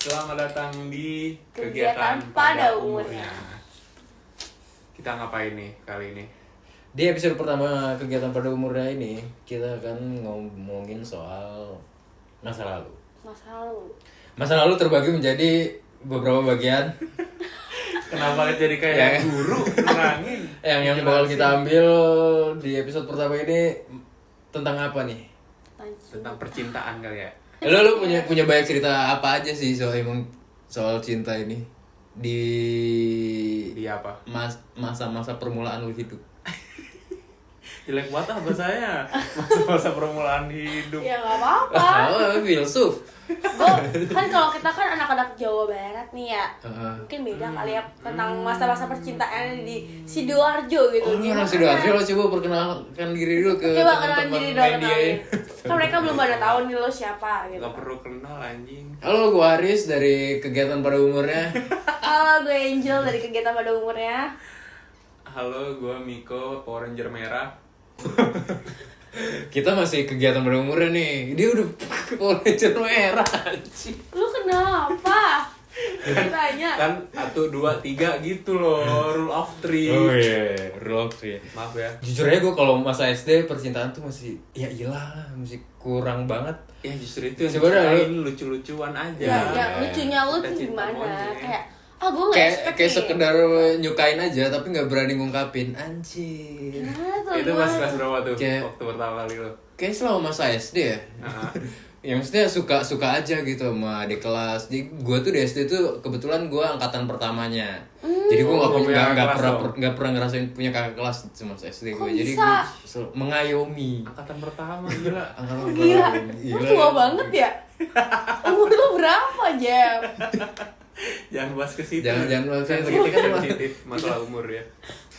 Selamat datang di Kegiatan pada umurnya. Kita ngapain nih kali ini? Di episode pertama kegiatan pada umurnya ini, kita akan ngomongin soal masa lalu. Masa lalu terbagi menjadi beberapa bagian. Kenapa jadi kayak guru nerangin? Yang bakal kita ambil di episode pertama ini tentang apa nih? Tentang percintaan kali ya. Lu punya banyak cerita apa aja sih soal cinta ini di apa? Masa-masa permulaan lu hidup. Jelek banget apa saya? Masa-masa permulaan hidup. Ya nggak apa-apa. Filsuf. Kan kalau kita kan anak-anak Jawa Barat nih ya, mungkin beda kali ya tentang masa-masa percintaan di Sidoarjo gitu. Oh, orang Sidoarjo, lo coba perkenalkan diri dulu ke Coba kenalin diri dulu, media. kenalin. Kan mereka belum pada tahu nih lo siapa gitu. Gak perlu kenal anjing. Halo, gue Aris dari kegiatan pada umurnya. Halo, gue Angel dari kegiatan pada umurnya. Halo, gue Miko, Power Ranger merah. Kita masih kegiatan pada umurnya nih. Dia udah Power Ranger merah anjing. Lu kenapa? Tanya. Kan 1, 2, 3 gitu loh, rule of 3. Oh iya, rule of three. Maaf ya. Jujur aja gue kalau masa SD percintaan tuh masih ya iyalah, masih kurang banget. Ya justru itu yang Sebenarnya diceritain lucu-lucuan aja. Ya, lucunya lu tuh Kita cinta gimana? monyet. Kayak gue nggak Kayak expect kayak nih. sekedar nyukain aja tapi nggak berani ngungkapin anjir. Gimana tuh Itu gua? pas kelas berapa tuh? Kayak- Waktu pertama kali lo? Kayak selama masa SD ya. Nah, Yang maksudnya suka aja gitu sama adik kelas. Jadi gue tuh di SD tuh kebetulan gue angkatan pertamanya. Jadi gue Oh, punya kelas nggak pernah ngerasain punya kakak kelas sama SD Kok gue. Jadi bisa? gue mengayomi. angkatan pertama gila. Angkatan Gila, pertama. lu tua banget ya? Umur lu berapa, Jam? Jangan bahas ke situ. Jangan bahas ke situ. Sensitif, Kita kan sensitif masalah umur ya.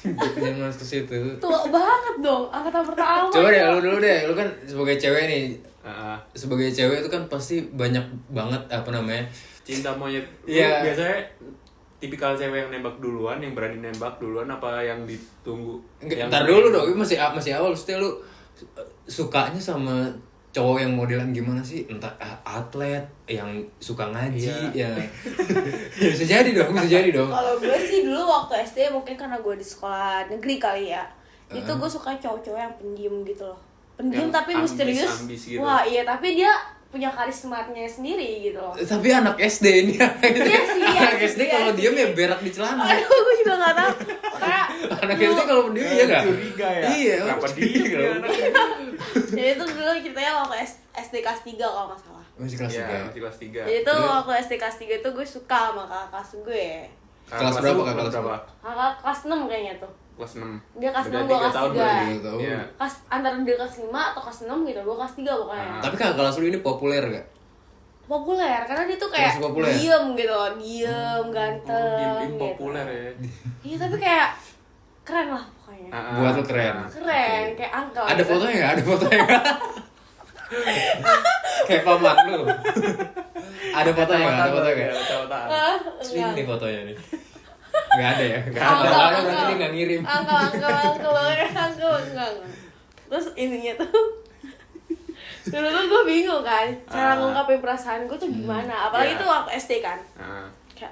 Jangan masuk ke situ. Tua banget dong, angkatan pertama. Coba deh lu dulu deh. Lu kan sebagai cewek nih. Heeh. Sebagai cewek itu kan pasti banyak banget apa namanya? Cinta monyet. Lu Iya. biasanya tipikal cewek yang nembak duluan, yang berani nembak duluan apa yang ditunggu? Yang Ntar dulu dong, masih awal. Maksudnya lu sukanya sama cowok yang modelan gimana sih? Entah atlet, yang suka ngaji, Iya. ya. Ya, bisa jadi dong. Kalau gue sih dulu waktu SD mungkin karena gue di sekolah negeri kali ya. Itu gue suka cowok-cowok yang pendiam gitu loh. Pendiam Yang tapi misterius. ambis gitu. Wah, iya, tapi dia punya karismanya sendiri gitu loh. Tapi anak SD ini. Iya sih, Anak iya SD sih, kalau iya diem sih. ya berak di celana. Aduh, gue juga gak tahu. Karena Anak SD kalau diem iya enggak? Curiga ya. Iya. Kenapa dia? jadi itu dulu ceritanya waktu SD kelas 3 kalau nggak salah. Masih kelas Iya, 3. masih kelas 3. Jadi itu Terus? waktu SD kelas 3 itu gue suka sama kakak kelas gue. Kelas berapa, Kak? Kelas berapa? Kakak kelas 6 kayaknya tuh. Kelas 6. Dia kelas Beda 6, gue 3 kelas tahun 3. berarti. Tahu. Iya. Kelas antara dia kelas 5 atau kelas 6 gitu, gue kelas 3 pokoknya. Ah. Tapi kakak kelas lu ini populer gak? Populer, karena dia tuh kayak Masih populer? diem gitu loh, diem, ganteng Diem-diem gitu. populer ya. Iya, tapi kayak keren lah pokoknya. Buat lu keren. Keren, kayak uncle Ada gitu. fotonya nggak? Ada fotonya nggak? Kayak paman lu. Ada fotonya nggak? Ada fotonya nggak? Ah, Sini enggak. nih fotonya nih. Nggak ada ya? Nggak ada. Uncle, Nggak ada uncle. berarti dia nggak ngirim. Uncle, enggak. Terus intinya tuh dulu tuh gue bingung kan cara ngungkapin perasaan gue tuh gimana, apalagi Iya. tuh waktu SD kan, Heeh. kayak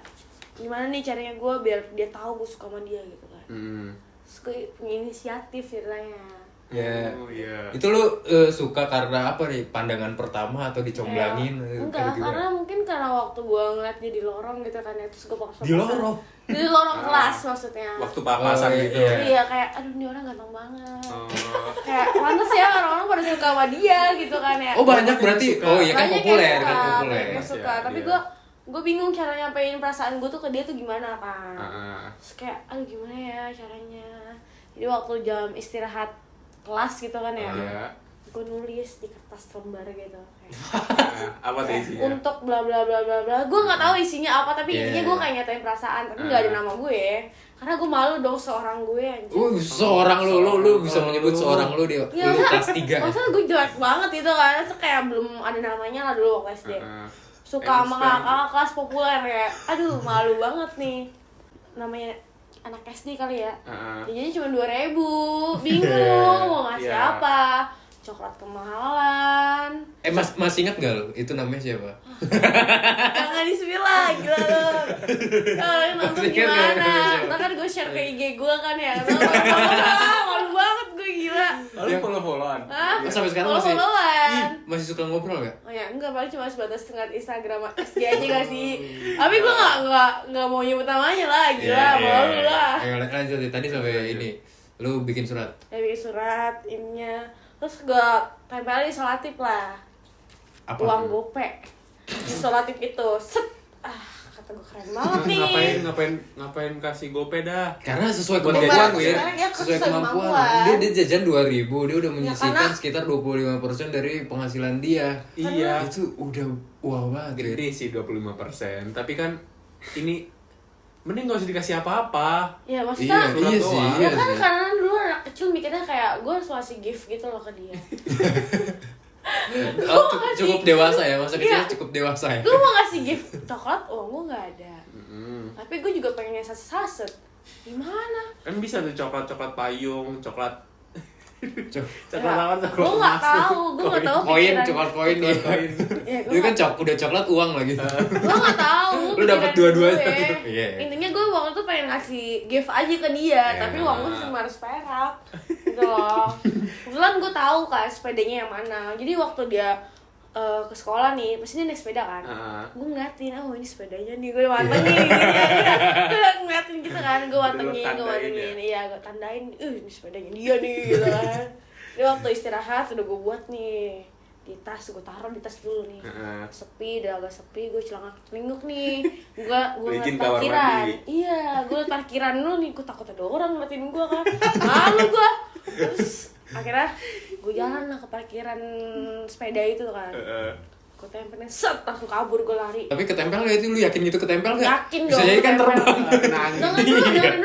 gimana nih caranya gue biar dia tahu gue suka sama dia gitu kan. Terus gue punya inisiatif ceritanya. Ya. Oh iya. Itu lu suka karena apa nih? Pandangan pertama atau dicomblangin? Enggak, karena mungkin karena waktu gue ngeliat dia di lorong gitu kan ya, terus gue paksa Di lorong? di lorong kelas maksudnya. Waktu papasan Oh, gitu. iya. Iya, kayak aduh ini orang ganteng banget. Oh. Kayak pantas ya orang-orang pada suka sama dia gitu kan ya. Oh banyak berarti? Suka. Oh iya kan Banyak populer, yang suka, kan populer. banyak yang suka. Iya, Tapi iya. gue bingung cara nyampein perasaan gue tuh ke dia tuh gimana kan. Heeh. Terus kayak aduh gimana ya caranya. Jadi waktu jam istirahat kelas gitu kan ya. Iya. Gue nulis di kertas lembar gitu kayak, Apa tuh isinya? untuk bla bla bla bla bla. Gue nggak tahu isinya apa, tapi Iya. intinya gue kayak nyatain perasaan, tapi nggak ada nama gue. Karena gue malu dong seorang gue anjir. Seorang lu bisa menyebut seorang lu di Ya, lu kelas 3. maksudnya gue jelek banget gitu kan, terus kayak belum ada namanya lah dulu waktu SD. Heeh. Suka sama Einstein. kakak kelas populer ya, aduh malu banget nih. Namanya anak SD kali ya, Heeh. jajannya cuma 2.000, bingung mau ngasih Iya. apa. coklat kemahalan. Masih ingat gak lo itu namanya siapa? Jangan di-spill lah, gila lo. Kalau nonton Masih ingat nggak namanya gimana? siapa? Ntar kan gue share ke IG gue kan ya. Malu banget gue, gila. Lalu follow-followan. Hah? Sampai sekarang masih follow-followan. masih suka ngobrol gak? Oh ya, enggak, paling cuma sebatas tengah Instagram SG aja gak sih? Tapi gue nggak mau nyebut namanya lah, gila, malu lah. Ayo lanjut deh, tadi sampai ini lu bikin surat. Ya bikin surat, ininya. Terus gue tempelin di solatif lah. Apa? Uang gope di solatif itu. Set. Kata gue keren banget nih. ngapain kasih gope dah? Karena sesuai Buat kemampuan jajan. ya. Sekarang dia Sesuai sesuai kemampuan. kemampuan. Dia jajan 2.000, dia udah menyisihkan karena- sekitar 25% dari penghasilan dia. Iya. Itu udah wow banget. Gede sih 25%, tapi kan ini mending gak usah dikasih apa-apa. Ya maksudnya Iya sih. doang. ya Iya kan sih. karena dulu anak kecil mikirnya kayak gue harus ngasih gift gitu loh ke dia. Oh, cukup dewasa ya, masa kecil Iya. cukup dewasa ya. Gue mau ngasih gift coklat, uang gue nggak ada. Mm. Tapi gue juga pengen yang saset-saset. Gimana? Kan bisa tuh coklat payung, coklat Cok- coklat apa? Coklat Gue nggak emas tuh. tahu, gue nggak tahu Koin, pikiran. coklat koin nih. Koin. Ya, Itu kan udah coklat uang lagi. gue nggak tahu. Lu dapet pikiran dua-duanya. gue. Iya. Intinya gue waktu itu pengen ngasih gift aja ke dia, Iya. tapi uang gue cuma harus perak, gitu loh. Kebetulan gue tahu kan sepedanya yang mana. Jadi waktu dia ke sekolah nih, pasti dia naik sepeda kan. Gue ngeliatin, oh ini sepedanya nih, gue mantengin gitu ya. Gue ngeliatin gitu kan, gue mantengin, iya gue tandain, ini sepedanya dia nih gitu kan. Dia waktu istirahat udah gue buat nih di tas, gue taruh di tas dulu nih. Sepi, udah agak sepi, gue celinguk nih. Gue Bikin ngeliat kamar parkiran. mandi. Iya, gue liat parkiran dulu nih, gue takut ada orang ngeliatin gue kan. Malu gue. Terus akhirnya gue jalan lah ke parkiran sepeda itu kan. Gue tempelin, set, langsung kabur, gue lari. Tapi ketempel gak itu, lu yakin gitu ketempel gak? Yakin Bisa dong, jadi kan ketempel. terbang. Dengerin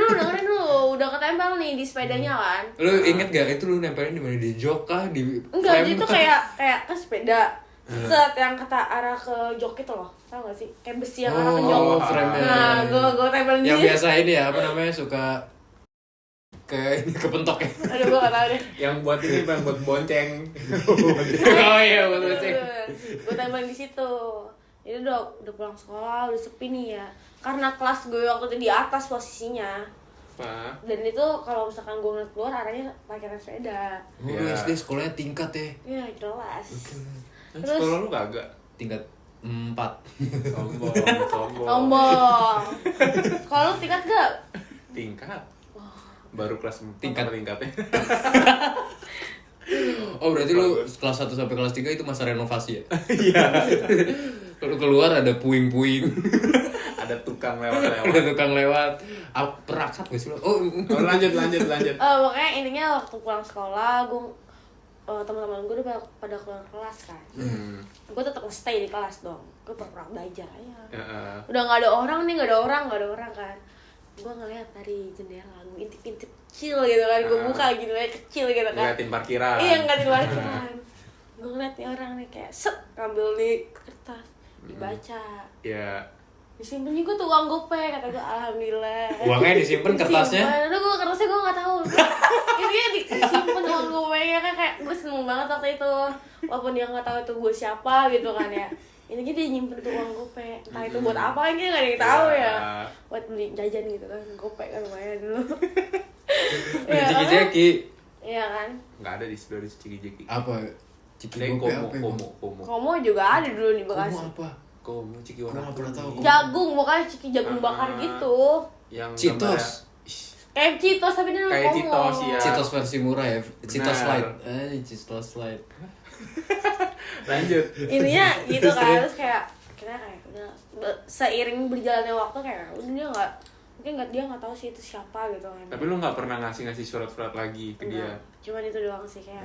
dulu, udah ketempel nih di sepedanya kan. Lu inget gak itu lu nempelin di mana, di jok kah, di Enggak, frame dia tuh kah? kayak kan sepeda. Set yang kata arah ke jok itu loh. Tau gak sih? Kayak besi yang arah ke jok. Oh, frame-nya. Nah, gue tempelin Yang di biasa ini ya, apa namanya, suka kepentok ya. Aduh, gue gak tau deh. Yang buat ini bang, buat bonceng. Oh iya, betul sih. Gue tempelin di situ. Jadi udah pulang sekolah, udah sepi nih ya. Karena kelas gue waktu itu di atas posisinya. Apa? Dan itu kalau misalkan gue ngeliat keluar arahnya parkiran sepeda. Oh, lu Iya. SD sekolahnya tingkat ya. Iya, jelas. Kan Terus- sekolah lu kagak? Tingkat 4. Sombong. Sombong. Kalau lu tingkat gak? Tingkat. Baru kelas 4 tingkatnya. Oh, berarti lu kelas 1 sampai kelas 3 itu masa renovasi ya? Iya. Kalau keluar ada puing-puing, Ada tukang lewat-lewat. ada tukang lewat. Perakat gak sih lu? Oh, Oh, lanjut. Pokoknya intinya waktu pulang sekolah gue teman-teman gue udah pada keluar kelas kan. Gue tetap stay di kelas dong. Gue pura-pura belajar aja. Udah nggak ada orang nih, nggak ada orang kan. Gue ngeliat dari jendela, gue intip-intip kecil gitu kan. Gue buka gitu ya, kecil gitu kan. Ngeliatin parkiran. Iya, ngeliatin parkiran. Gue ngeliat nih orang nih kayak set, ngambil nih kertas, dibaca. Ya. Disimpen juga tuh uang gope, kata gue alhamdulillah. uangnya disimpen, kertasnya? Aduh, kertasnya gue gak tahu. Intinya disimpen uang gope ya kan, kayak gue seneng banget waktu itu. Walaupun dia gak tahu itu gue siapa gitu kan ya. Intinya dia nyimpen tuh uang gope. Entah itu buat apa kan, dia gak ada yang tahu ya. Buat beli jajan gitu kan, gope kan lumayan dulu. Beli ciki-ciki. Iya kan. Nggak ada di sebelah ciki-ciki. Apa? Ciki Ini gope apa ya? komo. Komo juga ada dulu di Komo Bekasi. apa? Komo ciki Gua warna nggak pernah tahu. kuning. Jagung, bukan ciki jagung bakar gitu. Yang Citos. gambarnya- Ih, Kayak Citos tapi dia Kayak Komo. Citos, iya. Citos versi murah ya. Citos Benar. Light. Citos Light. Lanjut. Intinya gitu kan, terus kayak akhirnya kayak udah seiring berjalannya waktu kayak udah dia nggak tahu sih itu siapa gitu kan. Tapi lu nggak pernah ngasih surat-surat lagi ke dia. Enggak, cuman itu doang sih kayak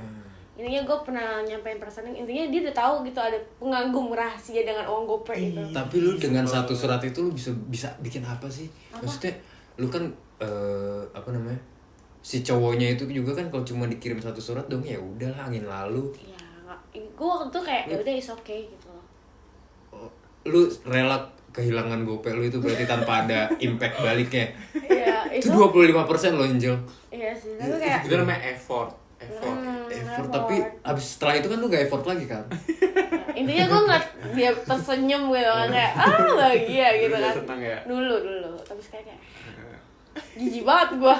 intinya gue pernah nyampein perasaan, intinya dia udah tahu gitu ada pengagum rahasia dengan uang gope itu. Tapi lu dengan satu surat itu lu bisa bikin apa sih? Apa? Maksudnya lu kan apa namanya? Si cowoknya itu juga kan kalau cuma dikirim satu surat dong ya udahlah angin lalu. Ya nggak, gue waktu itu kayak ya udah is okay gitu loh. Oh, lu rela kehilangan gope lu itu berarti tanpa ada impact baliknya. Iya, Itu 25% loh Angel. Iya sih, tapi kayak Itu namanya effort. rela effort. Tapi abis setelah itu kan lu gak effort lagi kan. Intinya gue ngeliat dia tersenyum gitu kan, kayak bahagia gitu kan. Senang ya? Dulu tapi sekarang kayak jijik banget gue.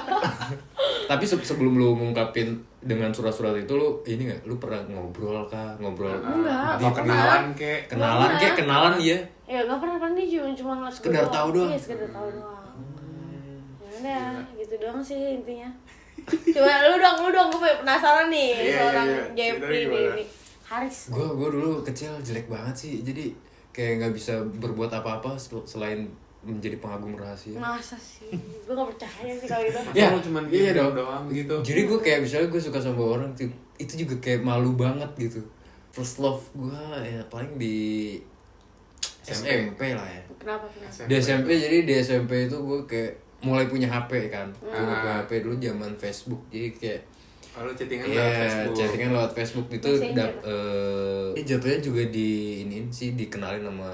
Tapi sebelum lu ngungkapin dengan surat-surat itu, lu ini nggak, lu pernah ngobrol Enggak, atau kenalan kek kenalan ya? Ya nggak pernah nih, cuma ngeliat sekedar tahu doang. Iya, sekedar tahu doang. Ya udah, gitu doang sih intinya. Coba lu dong, gue penasaran nih seorang Jeffrey ini. Haris. Gue dulu kecil jelek banget sih, jadi kayak nggak bisa berbuat apa-apa selain menjadi pengagum rahasia. Masa sih? Gue gak percaya sih kalau itu. Ya, cuma iya doang gitu. Jadi gue kayak misalnya gue suka sama orang tuh, itu juga kayak malu banget gitu. First love gue ya paling di SMP lah ya. Kenapa? Di SMP, jadi di SMP itu gue kayak mulai punya HP kan. Gue punya HP dulu zaman Facebook, jadi kayak kalau chattingan lewat Facebook. Chattingan lewat Facebook itu jatuhnya juga di ini sih, dikenalin sama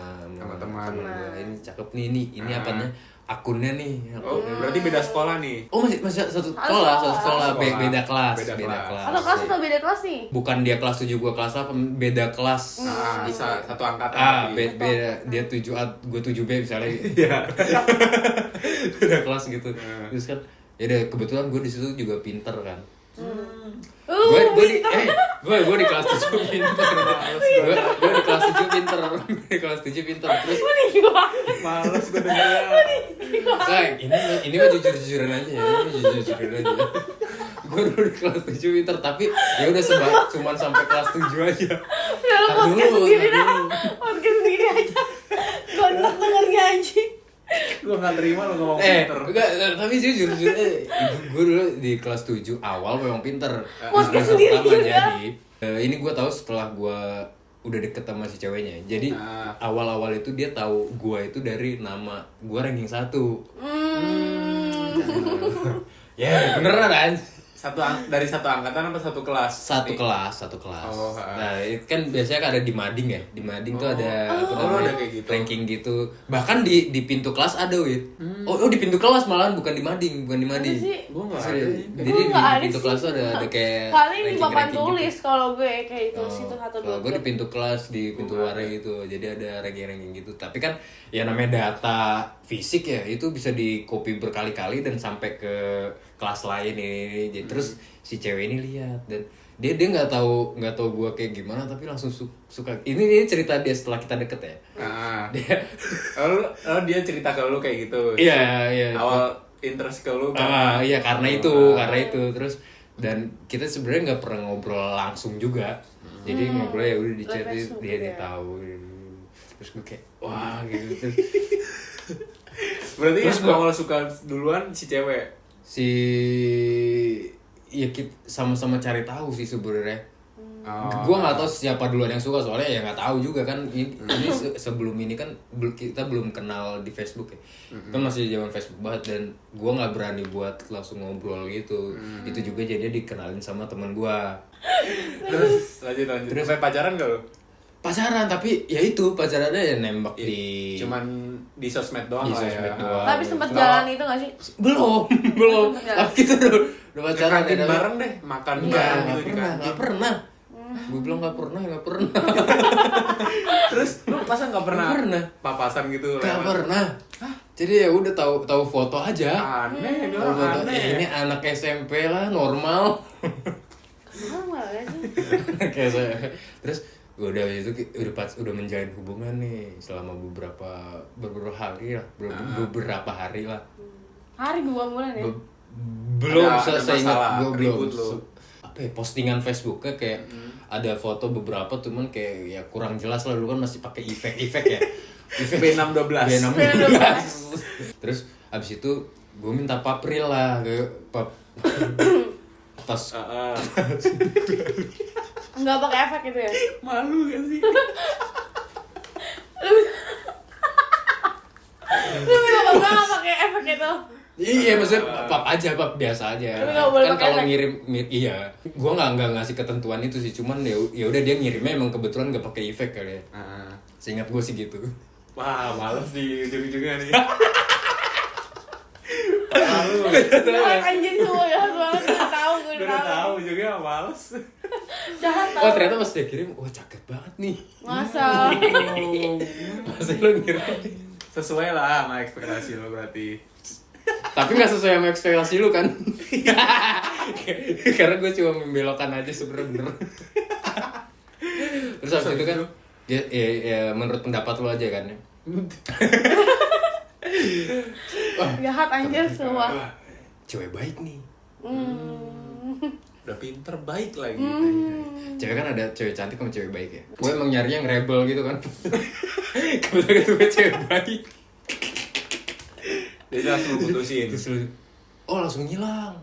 teman gue. Ini cakep nih, ini apanya? Akunnya nih. Berarti beda sekolah nih. Oh, masih satu sekolah, beda kelas. Atau kelas atau beda kelas nih? Bukan dia kelas 7 gua kelas 8, beda kelas. Bisa satu angkatan. Beda, dia 7A, gua 7B misalnya. Iya. Beda kelas gitu. Terus kan ya deh, kebetulan gua di situ juga pinter kan. Gue di kelas 7 pinter. Gue di kelas 7 pinter. Di kelas 7 pinter. Terus males gue dengernya. Ini mah jujur-jujuran aja ya. Gue dulu di kelas 7 pinter, tapi ya udah cuman sampai kelas 7 aja. Ya lo podcast sendiri aja. Gue enak dengernya anjing. Gue gak terima lo ngomong pinter. Tapi jujur gue dulu di kelas 7 awal memang pinter. Podcast sendiri juga. Jadi ini gue tahu setelah gue udah deket sama si ceweknya. Jadi awal-awal itu dia tahu gue itu dari nama gue ranking 1. Ya beneran kan? Dari satu angkatan apa satu kelas? Satu kelas. Oh, nah itu kan biasanya ada di mading ya. Di mading tuh ada ada kayak gitu. ranking gitu. Bahkan di pintu kelas ada, Wit. Oh di pintu kelas malahan, bukan di mading. Apa sih? Gue gak ada. Jadi di pintu kelas tuh ada kayak paling di papan ranking-ranking tulis gitu. kalau gue kayak itu situ satu Kalau gue di pintu kelas, di pintu luar gitu. Jadi ada ranking-ranking gitu. Tapi kan ya namanya data fisik ya, itu bisa di copy berkali-kali dan sampai ke kelas lain nih. Jadi terus si cewek ini lihat dan dia nggak tahu gue kayak gimana, tapi langsung suka. Ini cerita dia setelah kita deket ya. Dia dia cerita ke lu kayak gitu. Iya. Awal interest ke lu iya karena itu terus, dan kita sebenarnya nggak pernah ngobrol langsung juga. Jadi ngobrol ya udah di chat, dia tahu. Terus gue kayak wah gitu. Berarti yang awal suka duluan si cewek. Ya kita sama-sama cari tahu sih sebenarnya. Gue nggak tahu siapa duluan yang suka, soalnya ya nggak tahu juga kan. Ini sebelum ini kan kita belum kenal di Facebook ya. Kan masih zaman Facebook banget, dan gue nggak berani buat langsung ngobrol gitu. Itu juga jadinya dikenalin sama teman gue. Terus lanjut. Terus sampai pacaran gak lo? Pacaran, tapi ya itu pacarannya ya nembak cuman di sosmed doang di lah sosmed ya. doang. Tapi sempat jalan itu gak sih? Belum. Tapi kita udah pacaran kantin bareng deh, makan bareng gitu di kantin. Nggak pernah. Gue bilang nggak pernah. Terus lu masa nggak pernah? Papasan gitu? Nggak pernah. Jadi ya udah tahu foto aja. Aneh. Ini anak SMP lah, normal. Normal ya sih. Terus udah itu udah menjalin hubungan nih selama beberapa hari lah, beberapa hari lah. Hari 2 bulan ya? Belum, ada saya ingat gue belum. Apa Ya, postingan Facebooknya kayak ada foto beberapa, cuman kayak ya kurang jelas lah, dulu kan masih pakai efek ya. B612. Terus abis itu gue minta papril lah ke tas. Enggak pakai efek gitu ya? Malu gak sih? Lu bilang enggak pakai efek gitu? Iya, maksudnya pap biasa aja. Tapi nggak boleh Kan pakai kalau efek. ngirim iya, gua nggak ngasih ketentuan itu sih, cuman ya udah dia ngirimnya emang kebetulan nggak pakai efek kali ya. Seingat gue sih gitu. Wah, males di ujung-ujungnya nih. lu. Jahat anjir semua, jahat banget. Gue udah tahu, gue Gue udah udah tahu. tahu juga males. Jahat tau. Oh ternyata pas dia kirim, wah cakep banget nih. Masa? Masa lo ngira? Sesuai lah sama ekspektasi lo berarti. Tapi nggak sesuai sama ekspektasi lu kan? Karena gue cuma membelokkan aja sebenarnya bener. Terus habis itu kan, ya menurut pendapat lu aja kan ya. Jahat anjir semua. Wah, cewek baik nih. Udah pinter baik lagi. Cewek kan ada cewek cantik sama cewek baik ya. Gue emang nyari yang rebel gitu kan. Kebetulan itu gue cewek baik. Jadi langsung lu putusin. Terus lu, langsung ngilang.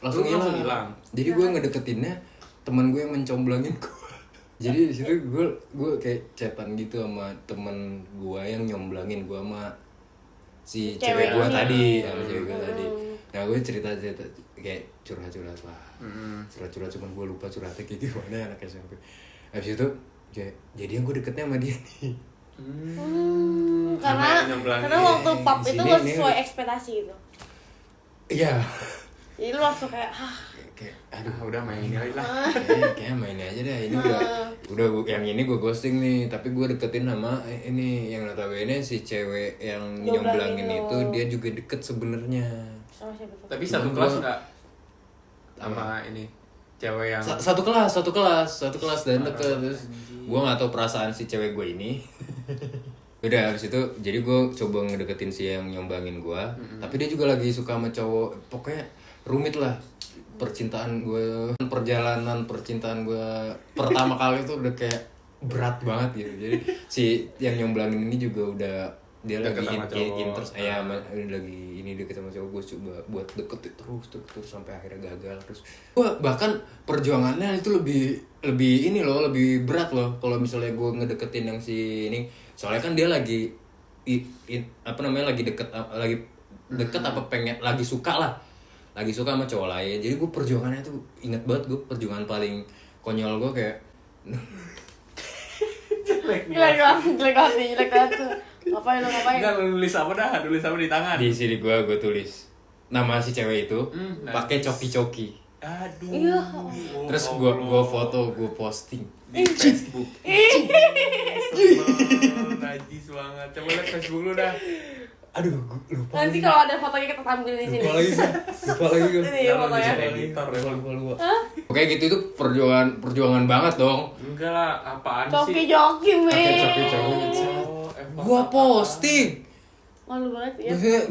Langsung Lu langsung hilang. hilang. Jadi gue ngedeketinnya teman gue yang mencomblangin gue. Jadi di situ gue kayak chatan gitu sama teman gue yang nyomblangin gue sama si cewek gue ini. tadi, sama cewek gue tadi. Nah gue cerita kayak curhat lah. Curhat cuman gue lupa curhatnya kayak gimana anak SMP. Habis itu kayak jadi yang gue deketnya sama dia nih. Karena waktu pop itu Sini, lo nih. sesuai ekspektasi gitu. Iya. Jadi lo langsung kayak, Kayak Aduh, udah main ini lagi lah. kayak main aja deh. Ini udah yang ini gue ghosting nih, tapi gue deketin sama ini yang notabene si cewek yang nyomblangin Nyomblangin itu lo. dia juga deket sebenarnya. sama siapa tuh? Tapi Cuman satu kelas gua- enggak sama ini cewek yang Satu kelas dan deket. Terus gue nggak tahu perasaan si cewek gue ini. Udah habis itu jadi gue coba ngedeketin si yang nyomblangin gue, tapi dia juga lagi suka sama cowok. Pokoknya rumit lah perjalanan percintaan gue pertama kali tuh udah kayak berat banget gitu. Jadi si yang nyomblangin ini juga udah dia Deket lagi sama cowok. interest lagi ini deket sama cowok. Gue coba buat deket terus sampai akhirnya gagal. Terus gue bahkan perjuangannya itu lebih ini loh, lebih berat loh kalau misalnya gue ngedeketin yang si ini, soalnya kan dia lagi lagi deket apa pengen lagi suka sama cowok lain. Jadi gue perjuangannya tuh inget banget, gue perjuangan paling konyol gue kayak Jelek banget tuh. Ngapain? enggak nulis apa di tangan. di sini gue tulis nama si cewek itu pakai coki-coki. Aduh. Iya. Terus gue foto, gue posting di Facebook. Sebel, najis banget. Coba lihat Facebook lu dah. aduh gue lupa Nanti kalau ada fotonya kita tampil di sini. lupa lagi gue Ini ya fotonya. Editor lupa. Oke gitu itu perjuangan banget dong. Enggak lah, apaan sih? Joki, men. Pakai coki-coki. Gua posting. Malu banget ya. Maksudnya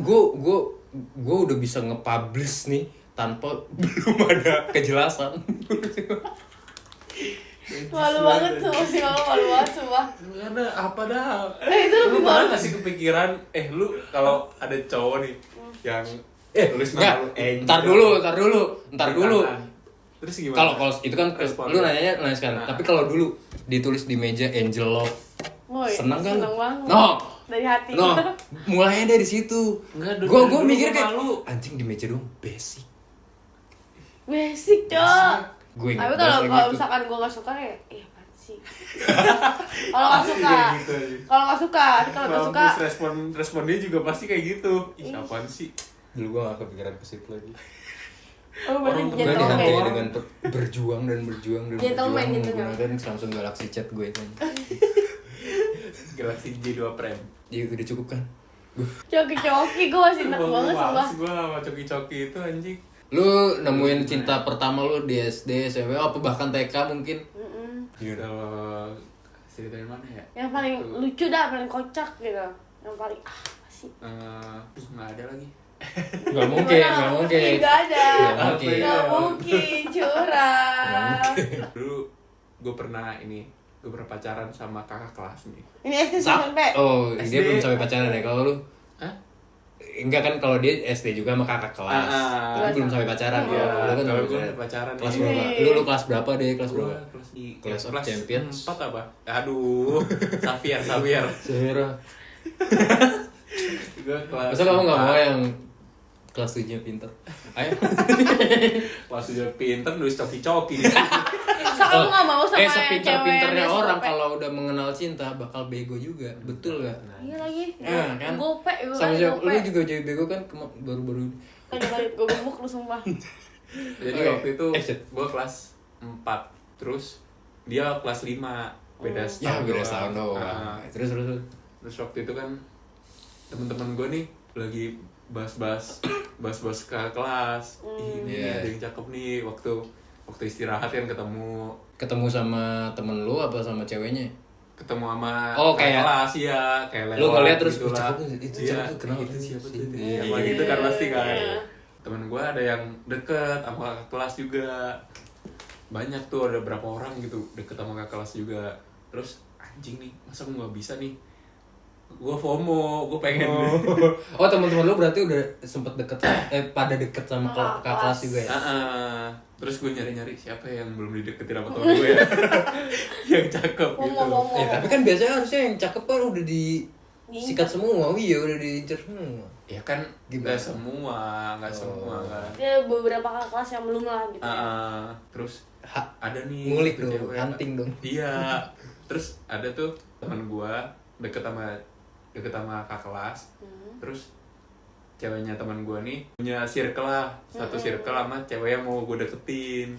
gue udah bisa nge-publish nih tanpa belum ada kejelasan. Malu banget tuh, masih malu banget sumpah. Karena apa dah? Itu Lu lebih pernah malu. nggak sih kepikiran, lu kalau ada cowok nih yang tulis enggak, nama lu Angel ntar dulu. di tangan. Terus gimana? Kalau itu kan Respon lu lu? nanya sekarang. Nah. Tapi kalau dulu ditulis di meja Angel Love. Woi, Seneng kan? Seneng banget. No. Dari hati. No, mulainya dari situ. Enggak, dari Gue dulu mikir gua kayak malu. anjing di meja dong basic. Basic, Cok. Gue Tapi kalau misalkan gue gak suka ya, apaan sih? Kalau gak suka. Kayak gitu aja. Kalau gak suka, tapi kalau gak suka. Mampus, respon dia juga pasti kayak gitu. Ih, apaan sih? Dulu gue gak kepikiran ke situ lagi. Oh, berarti Orang Gue gentleman. dihargai Orang. dengan berjuang Gentleman. menggunakan Samsung Galaxy Chat gue itu. Galaxy J2 Prime. Ya udah cukup kan. Coki-coki, gue masih enak banget sumpah. Males gue sama coki-coki itu anjing. Lu nemuin cinta pertama lu di SD, SMP, apa bahkan TK mungkin? Kalau ceritain mana ya? Yang paling lucu dah, paling kocak gitu. Yang paling apa sih? Nggak ada lagi. Gak mungkin. Gak ada. Nggak mungkin. Gak mungkin, curang. Dulu gue pernah pacaran sama kakak kelas nih. Ini SD SMP. Oh, SD. dia belum sampai pacaran ya kalau lu? Hah? Enggak kan kalau dia SD juga sama kakak kelas. Tapi belum sampai pacaran. Iya, Lu kan kalau sampai gue pacaran Kelas nih. berapa? Lu kelas berapa deh? Kelas Gua berapa? Class of Champions. 4 apa? Aduh, Xavier. Sehera. Gue kelas Masa kamu nggak 4. mau yang kelas 7 pinter? Ayo. Kelas udah pinter nulis coki-coki di Masa kamu nggak mau sama yang sepinter-pinternya cewek orang gope? kalau udah mengenal cinta bakal bego juga, betul gak? Iya lagi. Kan? Gope, Sama siapa? gope. Lu juga jadi bego kan baru-baru. Lanjut, gue gemuk lu sumpah. Jadi Oke. waktu itu Shit. gue kelas 4, terus dia kelas 5, beda Ya setahun beda doang. setahun doang. Terus. Terus waktu itu kan teman-teman gue nih lagi bahas-bahas ke kelas. Ini Iya. ada yang cakep nih waktu istirahat kan Ketemu sama temen lu apa sama ceweknya? ketemu sama Oh, kakak kayak- kelas ya, kayak Lu lewat ngeliat terus, gitu lah. cakep tuh, itu Iya, cakep tuh, kenapa itu tuh? siapa tuh? Iya, Iya, iya, gitu kan pasti kan. Iya. Temen gue ada yang deket sama kakak kelas juga. Banyak tuh, ada berapa orang gitu deket sama kakak kelas juga. Terus anjing nih, masa gue nggak bisa nih? Gue FOMO, gue pengen. Oh teman-teman lu berarti udah sempet pada deket sama kakak kelas juga ya? Terus gue nyari-nyari siapa yang belum dideketin sama temen gue ya. Yang cakep gitu. Ngomong-ngomong. Tapi kan biasanya harusnya yang cakep kan udah disikat semua, iya udah diincer semua. Ya kan Gimana? nggak semua kan. Ya beberapa kakak kelas yang belum lah gitu ya. Terus ada nih Ngulik satu dong, cewek. hunting dong. Iya. Terus ada tuh teman gue deket sama kakak kelas. Terus ceweknya teman gue nih punya circle lah, satu circle sama cewek yang mau gue deketin.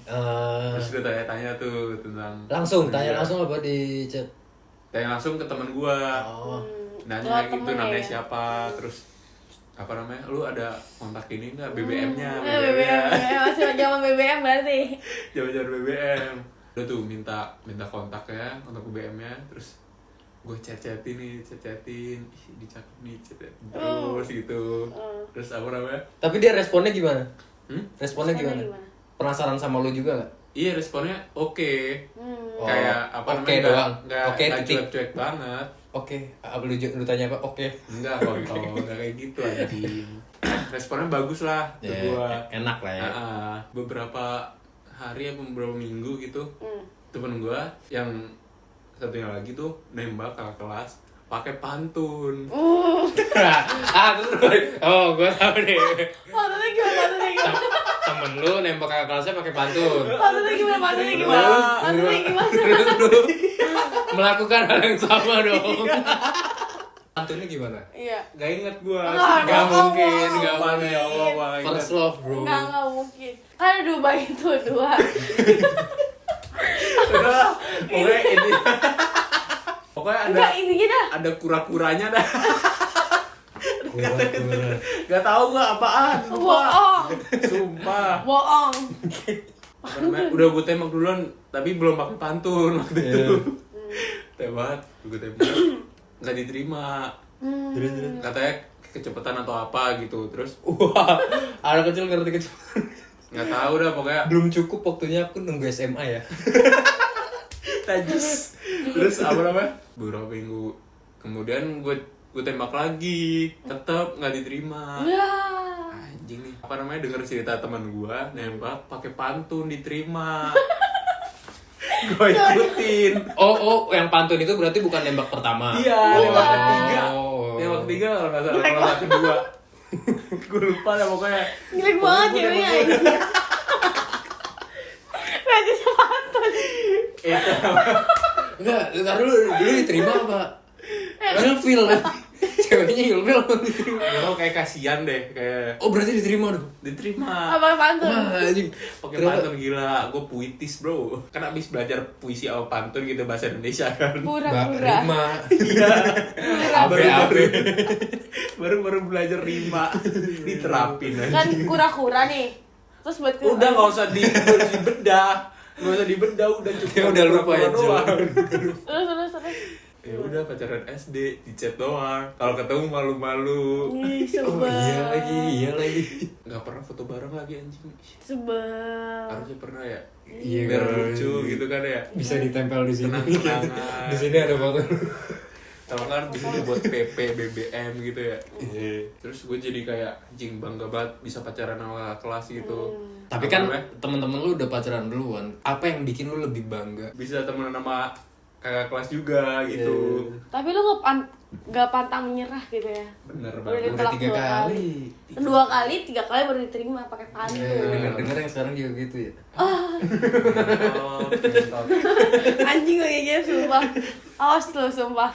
Terus gue tanya-tanya tuh tentang Tanya langsung apa di chat? Tanya langsung ke teman gue. Oh. Nanya Oh, gitu temennya namanya ya? siapa, terus apa namanya, lu ada kontak ini nggak, BBM-nya, BBM, masih zaman BBM berarti. jaman BBM. Udah tuh minta kontak ya, kontak BBM-nya, terus gue chat-chatin, ih dicakep nih, terus gitu. Terus apa namanya? Tapi dia responnya gimana? Responnya Responnya gimana? gimana? Penasaran sama lu juga gak? Iya, responnya oke. Oh, Kayak apa oke namanya? doang. Nggak Oke, nggak titik. cuek-cuek banget. Oke, apa lu tanya apa? Oke. Enggak, kalau nggak kayak gitu aja. Responnya bagus lah ke Ya, gua. enak lah ya. Beberapa hari atau beberapa minggu gitu, temen gua yang satunya lagi tuh nembak kakak kelas pakai pantun. Terus gua tahu nih. Maksudnya gimana? Temen lu nembak kakak kelasnya pakai pantun. Maksudnya gimana? Terus melakukan hal yang sama dong. Pantunnya gimana? Iya. Gak inget gua. Gak mungkin, gak Mana ya Allah, mungkin. Bang. First love bro. Nggak mungkin. Kan ada dua bayi itu dua. Udah, pokoknya ini. Pokoknya Enggak, intinya dah. ada kura-kuranya dah. Kura-kura. Gak tahu nggak apaan. Bohong. Sumpah. Bohong. Apa namanya? Udah gue tembak duluan, tapi belum pakai pantun waktu itu. Tembak, gue tembak, nggak diterima. Katanya kecepatan atau apa gitu. Terus Wah, anak kecil ngerti kecil. nggak tahu dah pokoknya. Belum cukup waktunya aku nunggu SMA ya. Tajis. Terus apa namanya? Beberapa minggu kemudian gue tembak lagi, tetap nggak diterima. Ya. Anjing nih. Apa namanya, denger cerita teman gue nembak pakai pantun, diterima. Gue ikutin. Oh, yang pantun itu berarti bukan nembak pertama. Iya, nembak ketiga. Oh. Nembak ketiga kalau nggak salah, kalau nggak kedua. Gue lupa dah pokoknya. Jelek banget ceweknya anjing. Berarti sepantun. Itu Enggak, ntar dulu diterima apa? Ilfil. Ceweknya ilfil. Gue kayak kasihan deh, kayak Oh, berarti diterima dong. diterima. Apa pantun? Wah, anjing. Pakai pantun gila, gue puitis bro. Kan abis belajar puisi sama pantun gitu, bahasa Indonesia kan. Pura-pura. Rima. Iya. AB. Baru belajar rima, diterapin aja. Kan kura-kura nih. Terus buat Udah nggak usah dibedah, udah cukup. Ya udah lupa pura-pura aja. doang. Terus. Ya udah, pacaran SD di chat doang. Kalau ketemu malu-malu. Ih, Oh sebel. iya lagi. Nggak pernah foto bareng lagi anjing. Sebel. Harusnya pernah ya. Iya, Biar kan. lucu gitu kan ya. Bisa ditempel di sini. Kenang-kenangan. Di sini ada foto. Kalau kan di sini buat PP, BBM gitu ya. Iya. Terus gue jadi kayak anjing, bangga banget bisa pacaran sama kakak kelas gitu. Tapi Apa kan namanya? temen-temen lu udah pacaran duluan. Apa yang bikin lu lebih bangga? Bisa temenan sama kakak kelas juga gitu. Tapi lu gak pantang menyerah gitu ya. Bener Udah banget. ditolak 3 kali. 2 kali, 3 kali baru diterima pakai pantun. Dengar yang sekarang juga gitu ya. Oh, kentot. Anjing lagi gitu sumpah. Awas lu sumpah.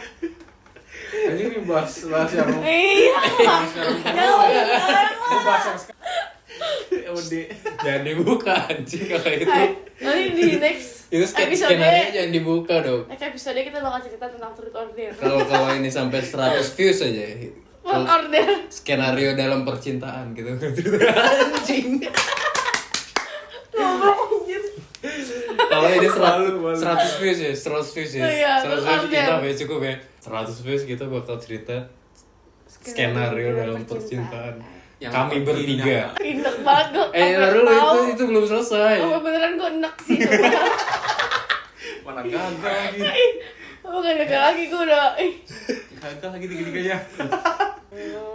Anjing nih bahas yang Iya. Jangan Gue bahas yang sekarang. Udah. Jangan dibuka anjing kalau itu. nanti di next Itu episode skenario jangan dibuka dong. next episode kita bakal cerita tentang truth or dare. Kalau ini sampai 100 views aja. Truth or dare. Skenario dalam percintaan gitu. Anjing. Goblok anjir. Kalau ini Malu. 100 views ya, 100 views ya. Iya, 100 views betul, kita Bel. ya cukup ya. 100 views kita bakal cerita skenario dalam percintaan. Yang Kami bertiga. Enak banget gue. Lalu itu belum selesai. Oh beneran gue enak sih sumpah. Mana gagal lagi. Oh gak gagal lagi gue udah. Gagal lagi tiga-tiganya.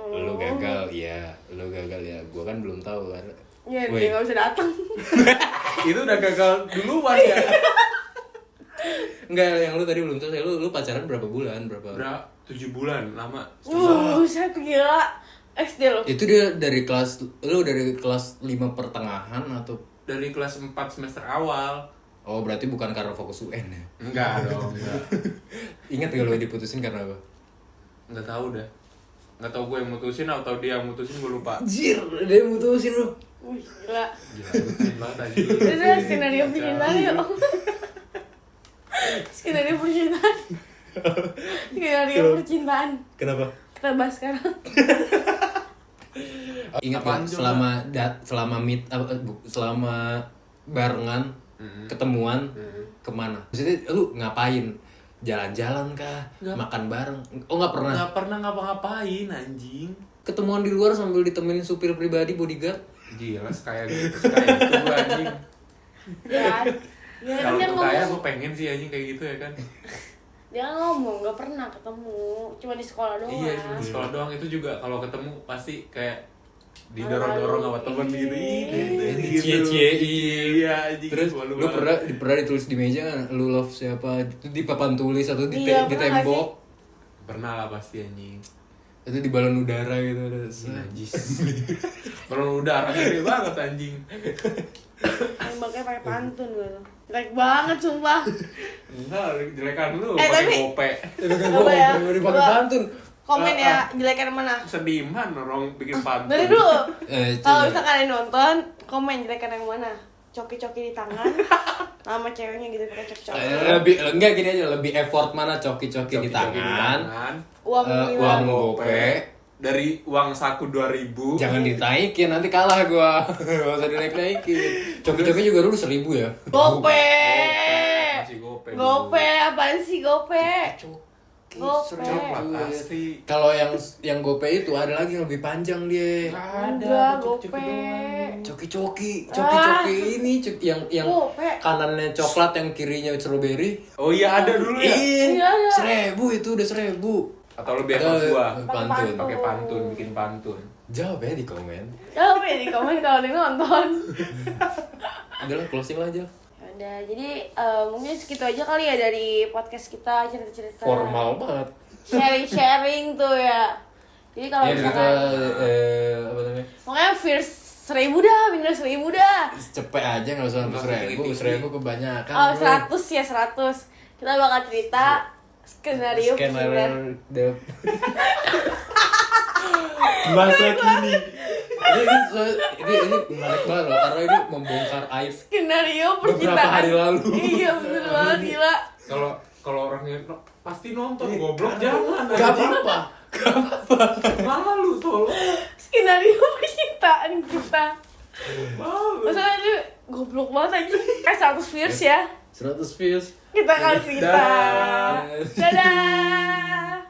Lu gagal ya, lu gagal ya. Gua kan belum tahu kan. Ya Woi. dia gak bisa datang. Itu udah gagal duluan ya. Enggak, yang lu tadi belum selesai. Lu pacaran berapa bulan? Udah 7 bulan lama. Saya gila. SD lo. Itu dia dari kelas 5 pertengahan atau Dari kelas 4 semester awal. oh berarti bukan karena fokus UN ya? Enggak dong, enggak. Ingat gak lu diputusin karena apa? Enggak tahu dah. Enggak tahu gue yang mutusin atau dia yang mutusin, gue lupa. Anjir, dia yang mutusin lu. Wih gila. Gila, gue banget aja. Udah skenario percintaan yuk. Skenario percintaan. Skenario percintaan. Kenapa? Kita bahas sekarang. Ingat Apaan gak coba? selama barengan ketemuan kemana? Maksudnya lu ngapain? Jalan-jalan kah? Makan bareng? Oh nggak pernah. Enggak pernah ngapa-ngapain anjing. Ketemuan di luar sambil ditemenin supir pribadi bodyguard? Gila, kayak gitu gue anjing. Ya. Ya Kalau kan gue kaya, ngomong. gue pengen sih anjing kayak gitu ya kan. Jangan ngomong, gak pernah ketemu. Cuma di sekolah doang. Iya, cuma di sekolah doang. Itu juga kalau ketemu pasti kayak didorong-dorong sama temen gitu. Cie-ciein. Iya, anjing. Terus Malu lu banget. pernah ditulis di meja kan, lu love siapa? Itu di papan tulis atau di, Iya, di pernah nggak tembok? Pernah lah pasti anjing. Itu di balon udara gitu ada. Najis. Kalau udah gede banget anjing. Nembaknya pakai pantun gue tuh. Jelek banget sumpah. Enggak, jelekan lu Eh, pakai tapi- gope. Coba ya. Dipakai Coba. pantun. Komen ya, jelekan mana? Sediman orang bikin pantun. Dari dulu. Kalau Coba. misalkan kalian nonton, komen jelekan yang mana? Coki-coki di tangan. Nama ceweknya gitu pakai coki-coki. Lebih enggak gini aja, lebih effort mana coki-coki di Coki-coki tangan. Uang Uang hilang. gope. Dari uang saku 2.000. Jangan dinaikin, nanti kalah gua. Gak usah dinaik-naikin. Coki-coki juga dulu 1.000 ya. Gope. Masih gope. Gope, apaan sih gope? Gope. Coklat asli. Kalau yang gope itu ada lagi yang lebih panjang dia. Enggak, gope. Coki-coki ini yang Gope. kanannya coklat yang kirinya strawberry. Oh iya ada dulu ya. Iya, ada. 1.000 itu udah 1.000. Atau lebih effort gua. Pantun. Pakai pantun, bikin pantun. Jawab ya di komen. Coba ya di komen kalau ada yang nonton. Udahlah closing lah aja. Udah, jadi mungkin segitu aja kali ya dari podcast kita, cerita-cerita. Formal banget. Sharing-sharing tuh ya. Jadi kalau Ya kita misalkan apa namanya? pokoknya first 1.000 dah, minus 1.000 dah. Cepet aja nggak usah sampai 1.000 kebanyakan. Oh, bro. 100 ya 100. Kita bakal cerita skenario percintaan. Masa kini. Ini menarik banget loh karena ini membongkar aib Skenario beberapa percintaan. hari lalu. Iya, bener banget gila. Kalau orangnya pasti nonton goblok jangan. Gak apa-apa. Malu tolong. Skenario percintaan kita. Malu. Masalah ini goblok banget aja. Kayak 100 views ya. 100 views. Kita akan cerita. Dah. Dadah.